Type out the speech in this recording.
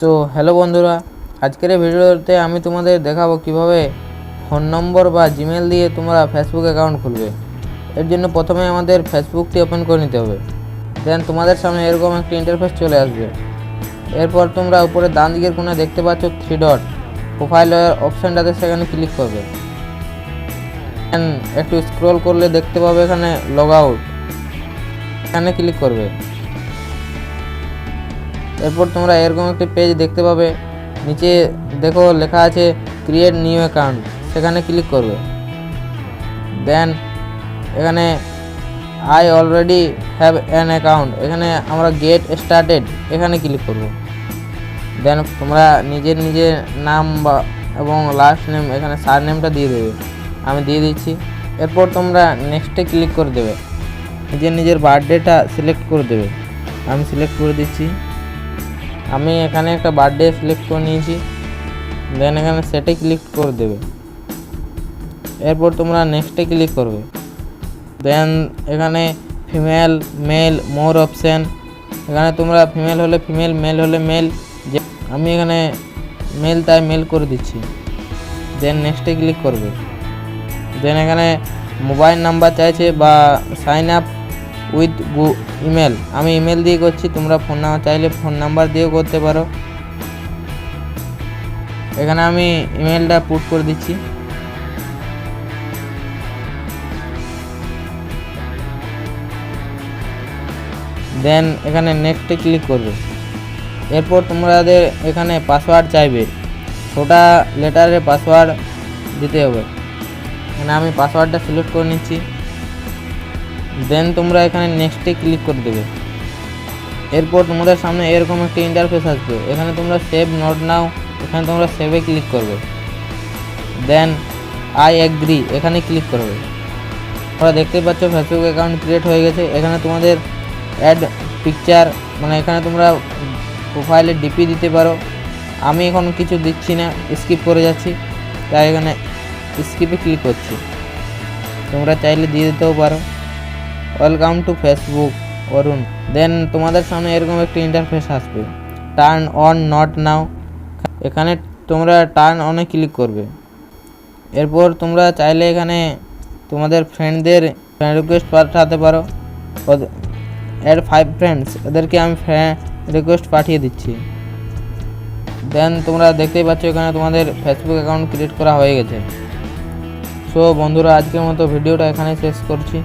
তো হ্যালো বন্ধুরা, আজকের এই ভিডিওতে আমি তোমাদের দেখাবো কিভাবে ফোন নম্বর বা জিমেল দিয়ে তোমরা ফেসবুক অ্যাকাউন্ট খুলবে। এর জন্য প্রথমে আমাদের ফেসবুকটি ওপেন করে নিতে হবে। দেন তোমাদের সামনে এরকম একটি ইন্টারফেস চলে আসবে। এরপর তোমরা উপরে ডান দিকের কোণে দেখতে পাচ্ছ 3 ডট, প্রোফাইল অপশানটাতে সেখানে ক্লিক করবে। দেন একটু স্ক্রল করলে দেখতে পাবে এখানে লগ আউট, এখানে ক্লিক করবে। এরপর তোমরা এরকম একটি পেজ দেখতে পাবে, নিচে দেখো লেখা আছে ক্রিয়েট নিউ অ্যাকাউন্ট, সেখানে ক্লিক করবে। দেন এখানে I already have an account, এখানে আমরা গেট স্টার্টেড এখানে ক্লিক করব। দেন তোমরা নিজের নাম বা এবং লাস্ট নেম এখানে সার নেমটা দিয়ে দেবে, আমি দিয়ে দিচ্ছি। এরপর তোমরা নেক্সটে ক্লিক করে দেবে, নিজের বার্থডেটা সিলেক্ট করে দেবে, আমি সিলেক্ট করে দিচ্ছি। আমি এখানে একটা বার্থডে সিলেক্ট করে নিয়েছি। দেন এখানে সেটে ক্লিক করে দেবে। এরপর তোমরা নেক্সটে ক্লিক করবে। দেন এখানে ফিমেল মেল মোর অপশান, এখানে তোমরা ফিমেল হলে ফিমেল, মেল হলে মেল, যে আমি এখানে মেল তাই মেল করে দিচ্ছি। দেন নেক্সটে ক্লিক করবে। দেন এখানে মোবাইল নাম্বার চাইছে বা সাইন আপ উইথ ইমেল, আমি ইমেল দিয়ে করছি, তোমরা ফোন নাম্বার চাইলে ফোন নাম্বার দিয়েও করতে পারো। এখানে আমি ইমেলটা পুট করে দিচ্ছি। দেন এখানে নেক্সটে ক্লিক করবে। এরপর তোমাদের এখানে পাসওয়ার্ড চাইবে, ছোটা লেটারের পাসওয়ার্ড দিতে হবে। এখানে আমি পাসওয়ার্ডটা সিলেক্ট করে নিচ্ছি। দেন তোমরা এখানে নেক্সটে ক্লিক করে দেবে। এরপর তোমাদের সামনে এরকম একটা ইন্টারফেস আসবে, এখানে তোমরা সেভ নট নাও, এখানে তোমরা সেভে ক্লিক করবে। দেন আই এগ্রি এখানে ক্লিক করবে। তোমরা দেখতে পাচ্ছ ফেসবুক অ্যাকাউন্ট ক্রিয়েট হয়ে গেছে। এখানে তোমাদের অ্যাড পিকচার, মানে এখানে তোমরা প্রোফাইলে ডিপি দিতে পারো, আমি এখন কিছু দিচ্ছি না, স্কিপ করে যাচ্ছি, তাই এখানে স্কিপে ক্লিক করছি। তোমরা চাইলে দিয়ে দিতেও পারো। ওয়েলকাম টু ফেসবুক অরুণ। দেন তোমাদের সামনে এরকম একটি ইন্টারফেস আসবে, টার্ন অন নট নাও, এখানে তোমরা টার্ন অনে ক্লিক করবে। এরপর তোমরা চাইলে এখানে তোমাদের ফ্রেন্ডদের ফ্রেন্ড রিকোয়েস্ট পাঠাতে পারো। অ্যাড 5 ফ্রেন্ডস, এদেরকে আমি ফ্রেন্ড রিকোয়েস্ট পাঠিয়ে দিচ্ছি। দেন তোমরা দেখতেই পাচ্ছ এখানে তোমাদের ফেসবুক অ্যাকাউন্ট ক্রিয়েট করা হয়ে গেছে। সো বন্ধুরা, আজকের মতো ভিডিওটা এখানে শেষ করছি।